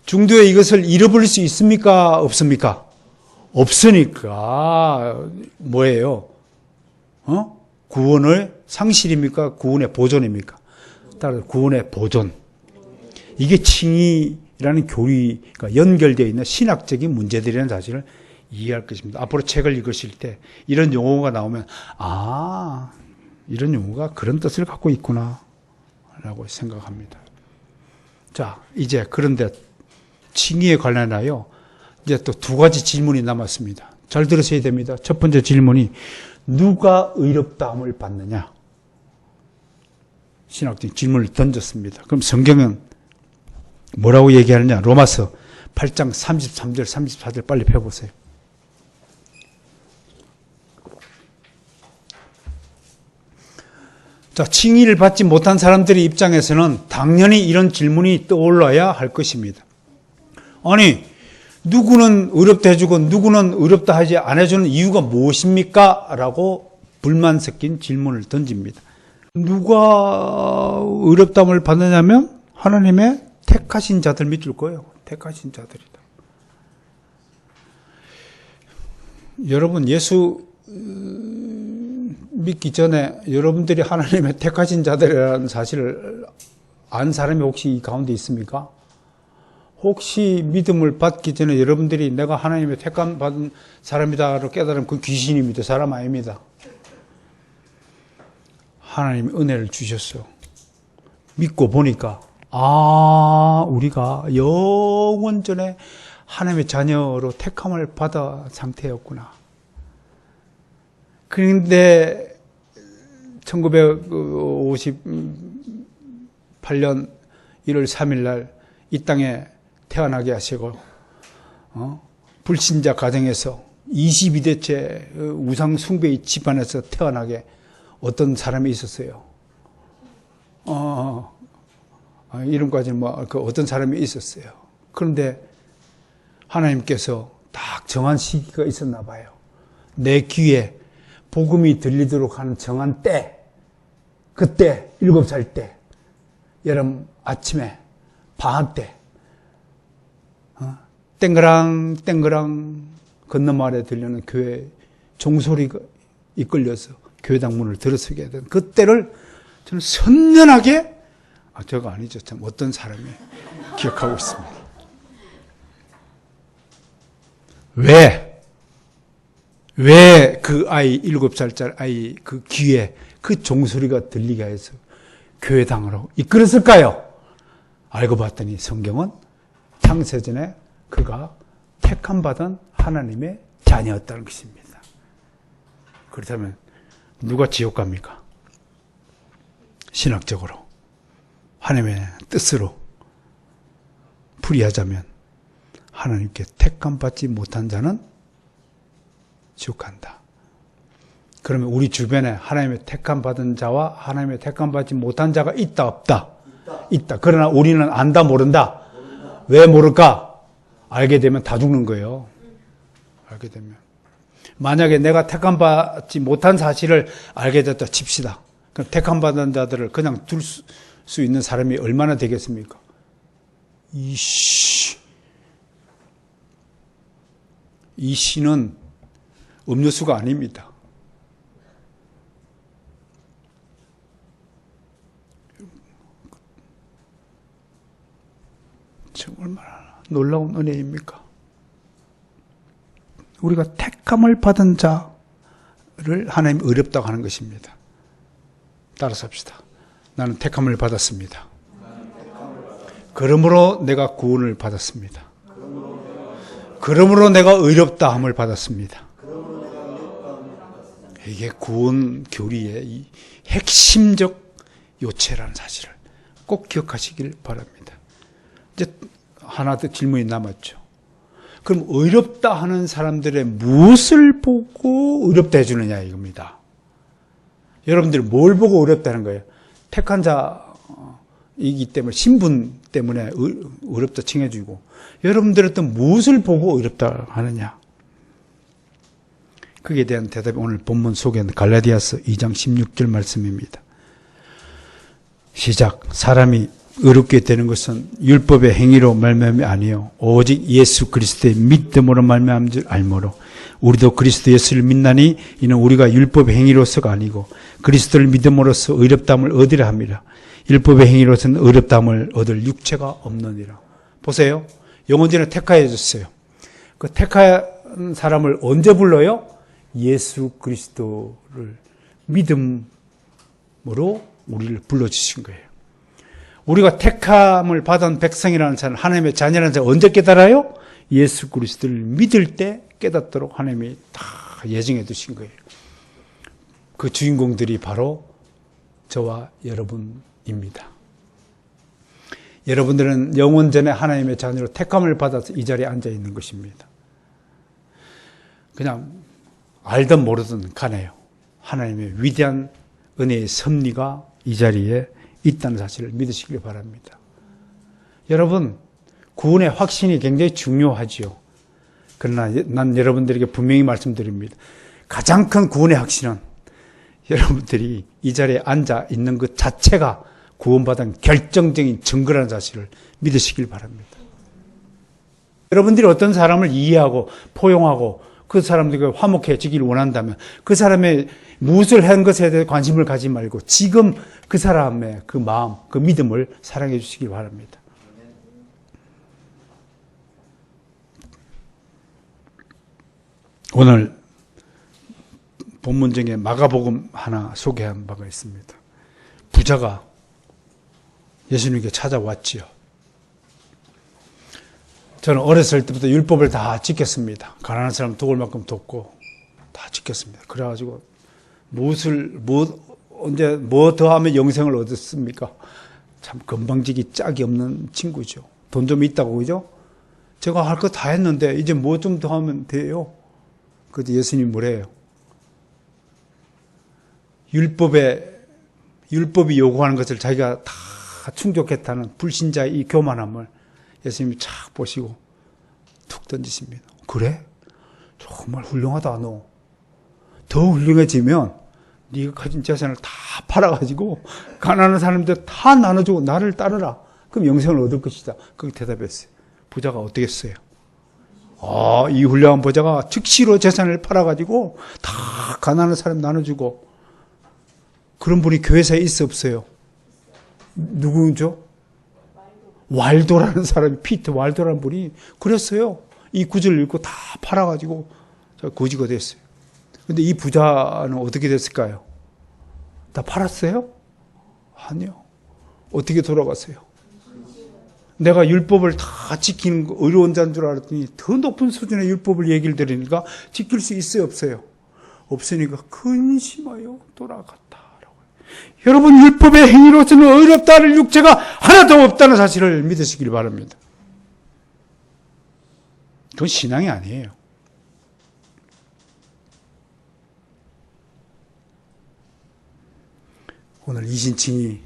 중도에 이것을 잃어버릴 수 있습니까? 없습니까? 없으니까 뭐예요? 구원의 상실입니까? 구원의 보존입니까? 따라서 구원의 보존. 이게 칭의라는 교리가 연결되어 있는 신학적인 문제들이라는 사실을 이해할 것입니다. 앞으로 책을 읽으실 때 이런 용어가 나오면 이런 용어가 그런 뜻을 갖고 있구나 라고 생각합니다. 자, 이제 그런데 칭의에 관련하여 이제 또 두 가지 질문이 남았습니다. 잘 들으셔야 됩니다. 첫 번째 질문이 누가 의롭다함을 받느냐? 신학적인 질문을 던졌습니다. 그럼 성경은 뭐라고 얘기하느냐? 로마서 8장 33절 34절 빨리 펴보세요. 자, 칭의를 받지 못한 사람들의 입장에서는 당연히 이런 질문이 떠올라야 할 것입니다. 아니, 누구는 의롭다 해주고 누구는 의롭다 하지 안 해주는 이유가 무엇입니까? 라고 불만 섞인 질문을 던집니다. 누가 의롭다함을 받느냐면 하나님의 택하신 자들 믿을 거예요. 택하신 자들이다. 여러분, 예수 믿기 전에 여러분들이 하나님의 택하신 자들이라는 사실을 안 사람이 혹시 이 가운데 있습니까? 혹시 믿음을 받기 전에 여러분들이 내가 하나님의 택감 받은 사람이다라고 깨달으면 그 귀신입니다. 사람 아닙니다. 하나님이 은혜를 주셨어. 믿고 보니까 우리가 영원전에 하나님의 자녀로 택함을 받아 상태였구나. 그런데 1958년 1월 3일 날 이 땅에 태어나게 하시고 불신자 가정에서 22대째 우상 숭배의 집안에서 태어나게 어떤 사람이 있었어요. 이름까지는 어떤 사람이 있었어요. 그런데 하나님께서 딱 정한 시기가 있었나 봐요. 내 귀에 복음이 들리도록 하는 정한 때, 그때 7살 때, 여름 아침에 방학 때 땡그랑 땡그랑 건너무 아래 들리는 교회 종소리가 이끌려서 교회당 문을 들어서게 된 그때를 저는 선연하게 저거 아니죠. 참 어떤 사람이 기억하고 있습니다. 왜 그 아이 7살짜리 아이 그 귀에 그 종소리가 들리게 해서 교회당으로 이끌었을까요? 알고 봤더니 성경은 창세전에 그가 택함받은 하나님의 자녀였다는 것입니다. 그렇다면 누가 지옥 갑니까? 신학적으로 하나님의 뜻으로 풀이하자면 하나님께 택함받지 못한 자는 지옥 간다. 그러면 우리 주변에 하나님의 택함받은 자와 하나님의 택함받지 못한 자가 있다 없다? 있다. 그러나 우리는 안다 모른다? 왜 모를까? 알게 되면 다 죽는 거예요. 알게 되면. 만약에 내가 택함받지 못한 사실을 알게 됐다 칩시다. 그럼 택함받은 자들을 그냥 둘 수 있는 사람이 얼마나 되겠습니까? 이 씨는 음료수가 아닙니다. 얼마나 놀라운 은혜입니까? 우리가 택함을 받은 자를 하나님 어렵다고 하는 것입니다. 따라서 합시다. 나는 택함을 받았습니다. 그러므로 내가 구원을 받았습니다. 그러므로 내가 의롭다함을 받았습니다. 이게 구원 교리의 이 핵심적 요체라는 사실을 꼭 기억하시길 바랍니다. 이제 하나 더 질문이 남았죠. 그럼 의롭다 하는 사람들의 무엇을 보고 의롭다 해주느냐 이겁니다. 여러분들이 뭘 보고 의롭다는 거예요? 택한 자이기 때문에 신분 때문에 의롭다 칭해주고 여러분들은 또 무엇을 보고 의롭다 하느냐? 거기에 대한 대답이 오늘 본문 속에 있는 갈라디아서 2장 16절 말씀입니다. 시작. 사람이 의롭게 되는 것은 율법의 행위로 말미암이 아니요 오직 예수 그리스도의 믿음으로 말미암은 줄 알므로 우리도 그리스도 예수를 믿나니 이는 우리가 율법의 행위로서가 아니고 그리스도를 믿음으로써 의롭다함을 얻으려 함이라. 율법의 행위로서는 의롭다함을 얻을 육체가 없느니라. 보세요. 영혼전에 택하여 줬어요. 그 택한 사람을 언제 불러요? 예수 그리스도를 믿음으로 우리를 불러주신 거예요. 우리가 택함을 받은 백성이라는 자는 하나님의 자녀라는 자가 언제 깨달아요? 예수 그리스도를 믿을 때 깨닫도록 하나님이 다 예정해 두신 거예요. 그 주인공들이 바로 저와 여러분입니다. 여러분들은 영원전에 하나님의 자녀로 택함을 받아서 이 자리에 앉아 있는 것입니다. 그냥 알든 모르든 간에요. 하나님의 위대한 은혜의 섭리가 이 자리에 있다는 사실을 믿으시길 바랍니다. 여러분, 구원의 확신이 굉장히 중요하지요. 그러나 난 여러분들에게 분명히 말씀드립니다. 가장 큰 구원의 확신은 여러분들이 이 자리에 앉아 있는 것 자체가 구원받은 결정적인 증거라는 사실을 믿으시길 바랍니다. 여러분들이 어떤 사람을 이해하고 포용하고 그 사람들과 화목해지기를 원한다면 그 사람의 무엇을 한 것에 대해 관심을 가지 말고 지금 그 사람의 그 마음, 그 믿음을 사랑해 주시길 바랍니다. 오늘 본문 중에 마가복음 하나 소개한 바가 있습니다. 부자가 예수님께 찾아왔지요. 저는 어렸을 때부터 율법을 다 지켰습니다. 가난한 사람 도울 만큼 돕고 다 지켰습니다. 그래가지고 언제 뭐 더 하면 영생을 얻었습니까? 참 건방지기 짝이 없는 친구죠. 돈 좀 있다고 그죠? 제가 할 거 다 했는데 이제 뭐 좀 더 하면 돼요. 그때 예수님이 뭐래요? 율법이 요구하는 것을 자기가 다 충족했다는 불신자의 이 교만함을 예수님이 참 보시고 툭 던지십니다. 그래? 정말 훌륭하다 너. 더 훌륭해지면 네가 가진 재산을 다 팔아가지고 가난한 사람들 다 나눠주고 나를 따르라. 그럼 영생을 얻을 것이다. 그렇게 대답했어요. 부자가 어떻게 했어요? 이 훌륭한 부자가 즉시로 재산을 팔아가지고 다 가난한 사람 나눠주고. 그런 분이 교회사에 있어 없어요? 누구죠? 왈도라는 사람이, 피터 왈도라는 분이 그랬어요. 이 구절을 읽고 다 팔아가지고 거지가 됐어요. 근데 이 부자는 어떻게 됐을까요? 다 팔았어요? 아니요. 어떻게 돌아갔어요? 내가 율법을 다 지키는 거 어려운 자인 줄 알았더니 더 높은 수준의 율법을 얘기를 들으니까 지킬 수 있어요, 없어요? 없으니까 근심하여 돌아갔다라고. 여러분, 율법의 행위로서는 어렵다는 육체가 하나도 없다는 사실을 믿으시길 바랍니다. 그건 신앙이 아니에요. 오늘 이신칭이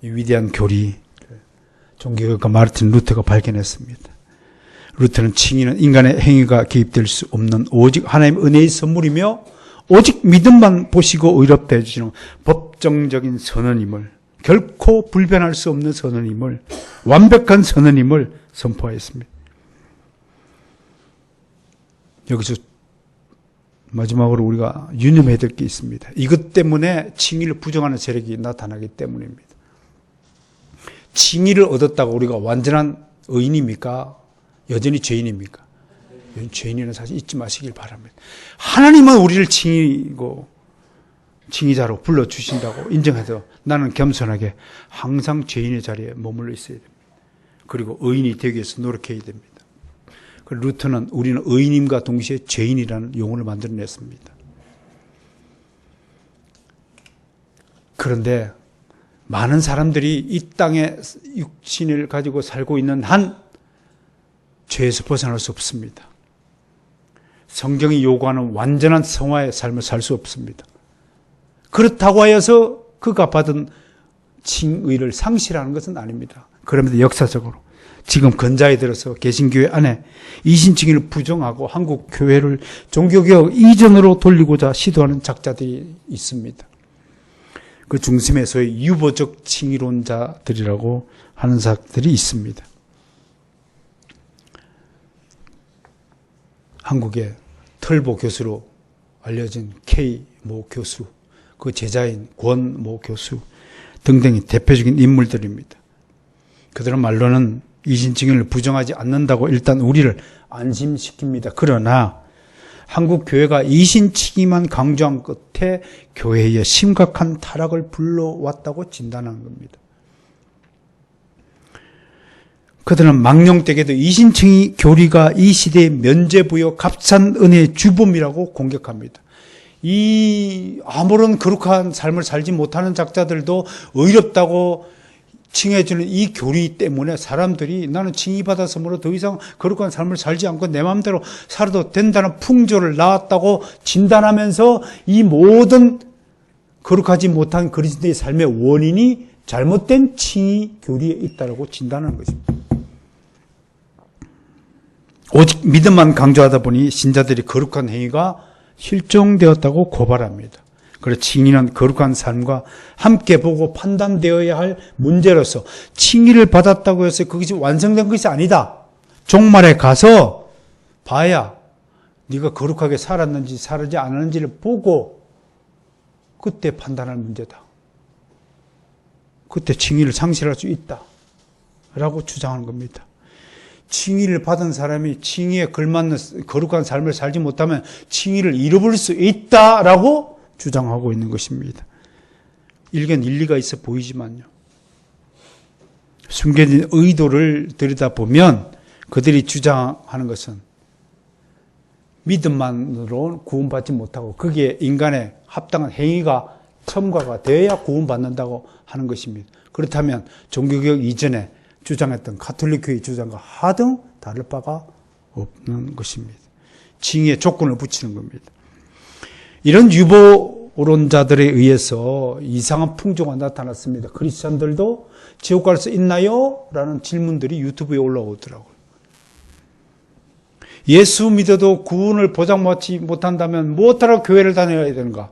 이 위대한 교리, 종교학자 마르틴 루터가 발견했습니다. 루터는 칭의는 인간의 행위가 개입될 수 없는 오직 하나님의 은혜의 선물이며 오직 믿음만 보시고 의롭다 해주시는 법정적인 선언임을, 결코 불변할 수 없는 선언임을, 완벽한 선언임을 선포하였습니다. 여기서 마지막으로 우리가 유념해야 될 게 있습니다. 이것 때문에 칭의를 부정하는 세력이 나타나기 때문입니다. 칭의를 얻었다고 우리가 완전한 의인입니까? 여전히 죄인입니까? 죄인이라는 사실 잊지 마시길 바랍니다. 하나님은 우리를 칭의자로 불러주신다고 인정해도 나는 겸손하게 항상 죄인의 자리에 머물러 있어야 됩니다. 그리고 의인이 되기 위해서 노력해야 됩니다. 루터는 우리는 의인임과 동시에 죄인이라는 용어를 만들어냈습니다. 그런데 많은 사람들이 이 땅에 육신을 가지고 살고 있는 한 죄에서 벗어날 수 없습니다. 성경이 요구하는 완전한 성화의 삶을 살 수 없습니다. 그렇다고 하여서 그가 받은 칭의를 상실하는 것은 아닙니다. 그러면서 역사적으로 지금 근자에 들어서 개신교회 안에 이신칭의를 부정하고 한국 교회를 종교개혁 이전으로 돌리고자 시도하는 작자들이 있습니다. 그 중심에 소위 유보적 칭의론자들이라고 하는 사람들이 있습니다. 한국의 털보 교수로 알려진 K 모 교수, 그 제자인 권 모 교수 등등이 대표적인 인물들입니다. 그들은 말로는 이신칭의를 부정하지 않는다고 일단 우리를 안심시킵니다. 그러나 한국 교회가 이신칭의만 강조한 끝에 교회에 심각한 타락을 불러왔다고 진단한 겁니다. 그들은 망령되게도 이신칭의 교리가 이 시대의 면죄부여 값싼 은혜의 주범이라고 공격합니다. 아무런 거룩한 삶을 살지 못하는 작자들도 의롭다고 칭해주는 이 교리 때문에 사람들이 나는 칭의받았으므로 더 이상 거룩한 삶을 살지 않고 내 마음대로 살아도 된다는 풍조를 낳았다고 진단하면서 이 모든 거룩하지 못한 그리스도의 삶의 원인이 잘못된 칭의 교리에 있다고 진단하는 것입니다. 오직 믿음만 강조하다 보니 신자들이 거룩한 행위가 실종되었다고 고발합니다. 그래서 칭의는 거룩한 삶과 함께 보고 판단되어야 할 문제로서 칭의를 받았다고 해서 그것이 완성된 것이 아니다. 종말에 가서 봐야 네가 거룩하게 살았는지 살지 않았는지를 보고 그때 판단할 문제다. 그때 칭의를 상실할 수 있다. 라고 주장하는 겁니다. 칭의를 받은 사람이 칭의에 걸맞는 거룩한 삶을 살지 못하면 칭의를 잃어버릴 수 있다라고 주장하고 있는 것입니다. 일견 일리가 있어 보이지만요. 숨겨진 의도를 들여다보면 그들이 주장하는 것은 믿음만으로 구원받지 못하고 거기에 인간의 합당한 행위가 첨가가 되어야 구원받는다고 하는 것입니다. 그렇다면 종교개혁 이전에 주장했던 가톨릭 교회의 주장과 하등 다를 바가 없는 것입니다. 칭의에 조건을 붙이는 겁니다. 이런 유보론자들에 의해서 이상한 풍조가 나타났습니다. 크리스찬들도 지옥 갈 수 있나요? 라는 질문들이 유튜브에 올라오더라고요. 예수 믿어도 구원을 보장받지 못한다면 무엇하러 교회를 다녀야 되는가?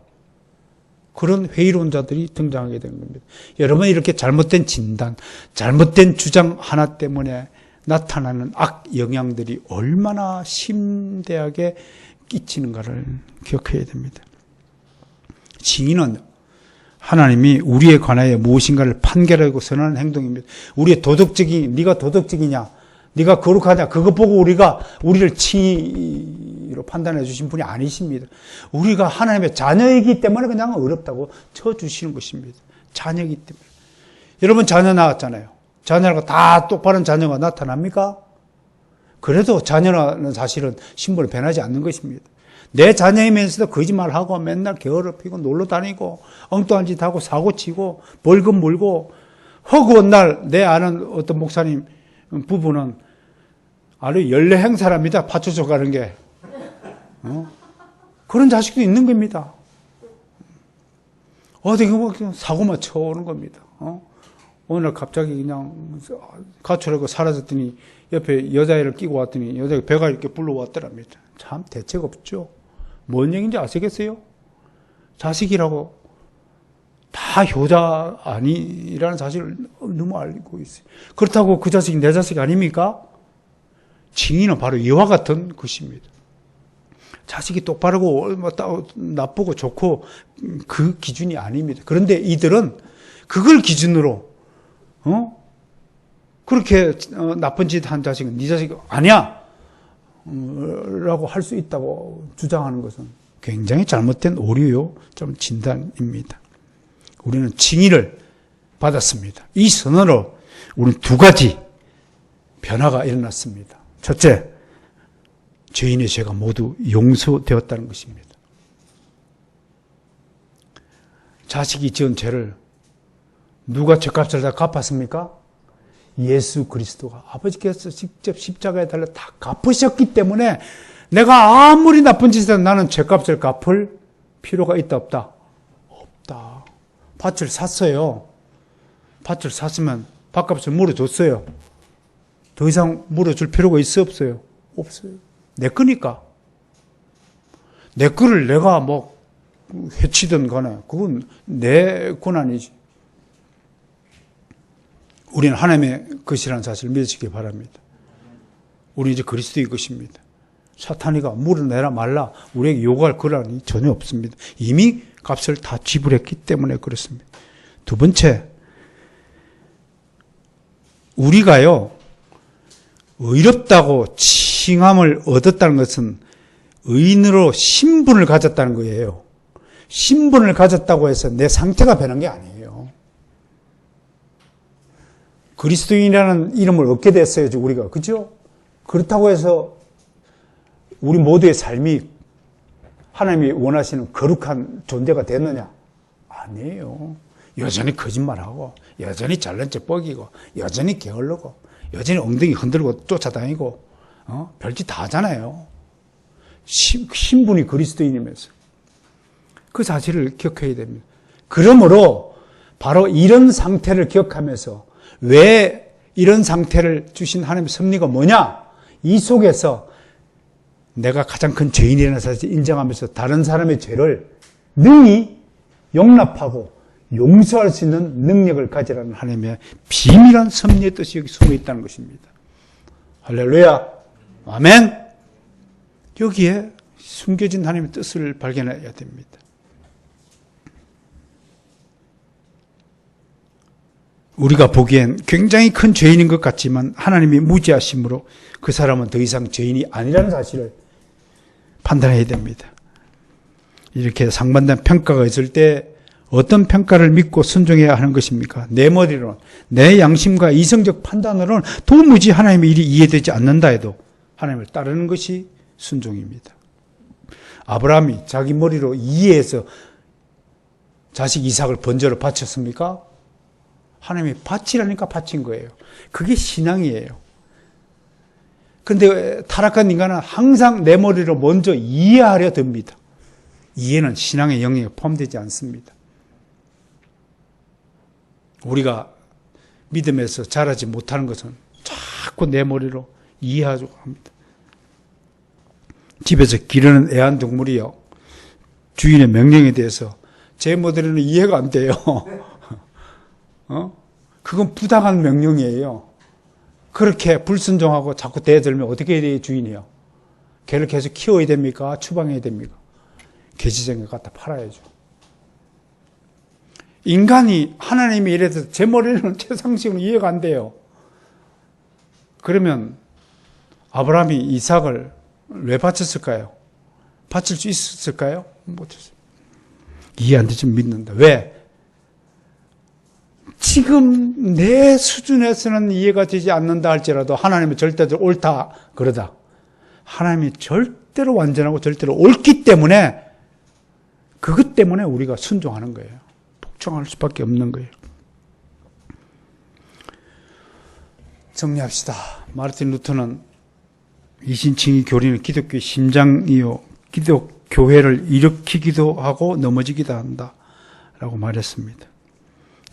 그런 회의론자들이 등장하게 되는 겁니다. 여러분, 이렇게 잘못된 진단, 잘못된 주장 하나 때문에 나타나는 악 영향들이 얼마나 심대하게 끼치는가를 기억해야 됩니다. 징의는 하나님이 우리에 관하여 무엇인가를 판결하고 선언하는 행동입니다. 우리의 네가 도덕적이냐, 네가 거룩하냐, 그것 보고 우리를 칭의로 판단해 주신 분이 아니십니다. 우리가 하나님의 자녀이기 때문에 그냥 어렵다고 쳐주시는 것입니다. 자녀이기 때문에. 여러분, 자녀 낳았잖아요. 자녀라고 다 똑바른 자녀가 나타납니까? 그래도 자녀라는 사실은 신분을 변하지 않는 것입니다. 내 자녀이면서도 거짓말하고 맨날 게으르피고 놀러 다니고 엉뚱한 짓 하고 사고치고 벌금 물고 허구한 날 내 아는 어떤 목사님 부부는 아주 연례행 사람이다. 파출소 가는 게. 그런 자식도 있는 겁니다. 어디 뭐 사고만 쳐오는 겁니다. 어느 날 갑자기 그냥 가출하고 사라졌더니 옆에 여자애를 끼고 왔더니 여자가 배가 이렇게 불러왔더랍니다. 참 대책 없죠. 뭔 얘기인지 아시겠어요? 자식이라고 다 효자 아니라는 사실을 너무 알고 있어요. 그렇다고 그 자식이 내 자식 아닙니까? 징의는 바로 이와 같은 것입니다. 자식이 똑바르고 나쁘고 좋고 그 기준이 아닙니다. 그런데 이들은 그걸 기준으로 그렇게 나쁜 짓 한 자식은 네 자식 아니야 라고 할 수 있다고 주장하는 것은 굉장히 잘못된 오류요 좀 진단입니다. 우리는 징의를 받았습니다. 이 선언으로 우리는 두 가지 변화가 일어났습니다. 첫째, 죄인의 죄가 모두 용서되었다는 것입니다. 자식이 지은 죄를 누가 죄값을 다 갚았습니까? 예수 그리스도가 아버지께서 직접 십자가에 달려 다 갚으셨기 때문에 내가 아무리 나쁜 짓을 해도 나는 죄값을 갚을 필요가 있다 없다? 없다. 밭을 샀어요. 밭을 샀으면 밭값을 물어줬어요. 더 이상 물어줄 필요가 있어 없어요? 없어요. 내 거니까. 내 거를 내가 뭐 해치든 간에 그건 내 권한이지. 우리는 하나님의 것이라는 사실을 믿으시기 바랍니다. 우리 이제 그리스도의 것입니다. 사탄이가 물어내라 말라 우리에게 요구할 권한이 전혀 없습니다. 이미 값을 다 지불했기 때문에 그렇습니다. 두 번째, 우리가요 의롭다고 칭함을 얻었다는 것은 의인으로 신분을 가졌다는 거예요. 신분을 가졌다고 해서 내 상태가 변한 게 아니에요. 그리스도인이라는 이름을 얻게 됐어요, 우리가. 그죠? 그렇다고 해서 우리 모두의 삶이 하나님이 원하시는 거룩한 존재가 됐느냐? 아니에요. 여전히 거짓말하고, 여전히 잘난 척 뻐기고, 여전히 게을르고, 여전히 엉덩이 흔들고 쫓아다니고, 별짓 다 하잖아요. 신분이 그리스도인이면서. 그 사실을 기억해야 됩니다. 그러므로 바로 이런 상태를 기억하면서 왜 이런 상태를 주신 하나님의 섭리가 뭐냐? 이 속에서 내가 가장 큰 죄인이라는 사실을 인정하면서 다른 사람의 죄를 능히 용납하고 용서할 수 있는 능력을 가지라는 하나님의 비밀한 섭리의 뜻이 여기 숨어 있다는 것입니다. 할렐루야. 아멘. 여기에 숨겨진 하나님의 뜻을 발견해야 됩니다. 우리가 보기엔 굉장히 큰 죄인인 것 같지만 하나님이 무지하심으로 그 사람은 더 이상 죄인이 아니라는 사실을 판단해야 됩니다. 이렇게 상반된 평가가 있을 때 어떤 평가를 믿고 순종해야 하는 것입니까? 내 머리로는, 내 양심과 이성적 판단으로는 도무지 하나님의 일이 이해되지 않는다 해도 하나님을 따르는 것이 순종입니다. 아브라함이 자기 머리로 이해해서 자식 이삭을 번제로 바쳤습니까? 하나님이 바치라니까 바친 거예요. 그게 신앙이에요. 그런데 타락한 인간은 항상 내 머리로 먼저 이해하려 듭니다. 이해는 신앙의 영역에 포함되지 않습니다. 우리가 믿음에서 자라지 못하는 것은 자꾸 내 머리로 이해하려고 합니다. 집에서 기르는 애완동물이요. 주인의 명령에 대해서 제 모델은 이해가 안 돼요. 그건 부당한 명령이에요. 그렇게 불순종하고 자꾸 대들면 어떻게 해야 돼요, 주인이요? 개를 계속 키워야 됩니까? 추방해야 됩니까? 개시장에 갖다 팔아야죠. 인간이 하나님이 이래서 제 머리는 제 상식으로 이해가 안 돼요. 그러면 아브라함이 이삭을 왜 바쳤을까요? 바칠 수 있었을까요? 못했어요. 이해 안 되지만 믿는다. 왜? 지금 내 수준에서는 이해가 되지 않는다 할지라도 하나님은 절대로 옳다 그러다. 하나님이 절대로 완전하고 절대로 옳기 때문에 그것 때문에 우리가 순종하는 거예요. 복종할 수밖에 없는 거예요. 정리합시다. 마르틴 루터는 이신칭의 교리는 기독교의 심장이요 기독교회를 일으키기도 하고 넘어지기도 한다 라고 말했습니다.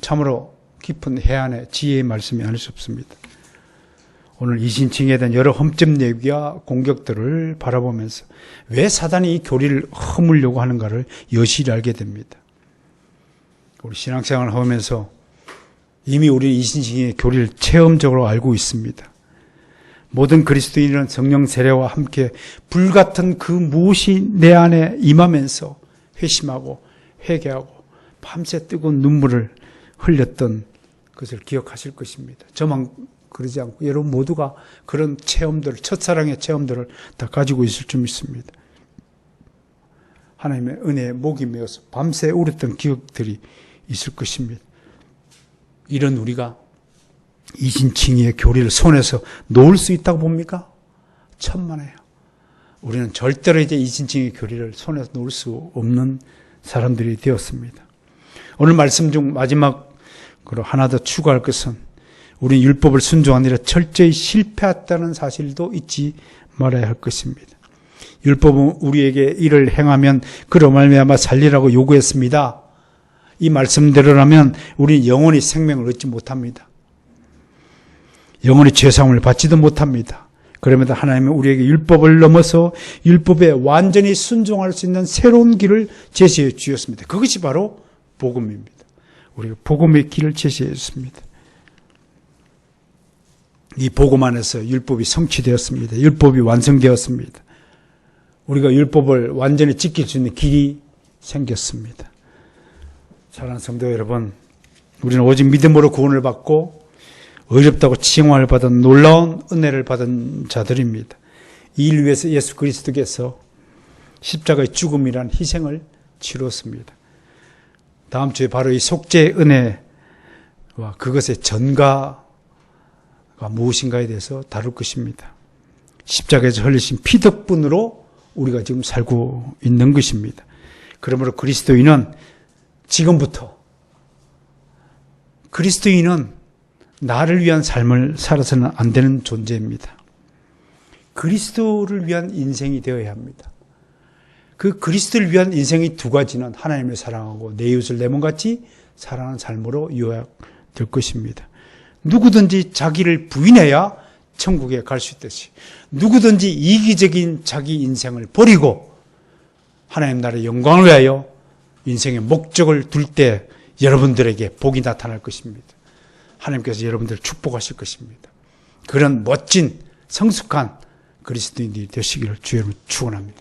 참으로 깊은 해안의 지혜의 말씀이 아닐 수 없습니다. 오늘 이신칭에 대한 여러 험점 얘기와 공격들을 바라보면서 왜 사단이 이 교리를 허물려고 하는가를 여실히 알게 됩니다. 우리 신앙생활을 하면서 이미 우리 이신칭의 교리를 체험적으로 알고 있습니다. 모든 그리스도인은 성령 세례와 함께 불같은 그 무엇이 내 안에 임하면서 회심하고 회개하고 밤새 뜨거운 눈물을 흘렸던 것을 기억하실 것입니다. 저만 그러지 않고 여러분 모두가 그런 체험들을, 첫사랑의 체험들을 다 가지고 있을 줄 믿습니다. 하나님의 은혜에 목이 메어서 밤새 울었던 기억들이 있을 것입니다. 이런 우리가 이신칭의의 교리를 손에서 놓을 수 있다고 봅니까? 천만에요. 우리는 절대로 이제 이신칭의 교리를 손에서 놓을 수 없는 사람들이 되었습니다. 오늘 말씀 중 마지막으로 하나 더 추가할 것은 우리 율법을 순종한 일에 철저히 실패했다는 사실도 잊지 말아야 할 것입니다. 율법은 우리에게 이를 행하면 그로 말미암아 살리라고 요구했습니다. 이 말씀대로라면 우리는 영원히 생명을 얻지 못합니다. 영원히 죄사함을 받지도 못합니다. 그러면서 하나님은 우리에게 율법을 넘어서 율법에 완전히 순종할 수 있는 새로운 길을 제시해 주셨습니다. 그것이 바로 복음입니다. 우리가 복음의 길을 제시해 줬습니다. 이 복음 안에서 율법이 성취되었습니다. 율법이 완성되었습니다. 우리가 율법을 완전히 지킬 수 있는 길이 생겼습니다. 사랑하는 성도 여러분, 우리는 오직 믿음으로 구원을 받고 의롭다고 칭함을 받은 놀라운 은혜를 받은 자들입니다. 이 일 위해서 예수 그리스도께서 십자가의 죽음이란 희생을 치렀습니다. 다음 주에 바로 이 속죄의 은혜와 그것의 전가가 무엇인가에 대해서 다룰 것입니다. 십자가에서 흘리신 피 덕분으로 우리가 지금 살고 있는 것입니다. 그러므로 그리스도인은 지금부터 그리스도인은 나를 위한 삶을 살아서는 안 되는 존재입니다. 그리스도를 위한 인생이 되어야 합니다. 그 그리스도를 위한 인생의 두 가지는 하나님을 사랑하고 내 이웃을 내 몸같이 사랑하는 삶으로 요약될 것입니다. 누구든지 자기를 부인해야 천국에 갈 수 있듯이 누구든지 이기적인 자기 인생을 버리고 하나님 나라의 영광을 위하여 인생의 목적을 둘 때 여러분들에게 복이 나타날 것입니다. 하나님께서 여러분들을 축복하실 것입니다. 그런 멋진 성숙한 그리스도인들이 되시기를 주의 이름으로 축원합니다.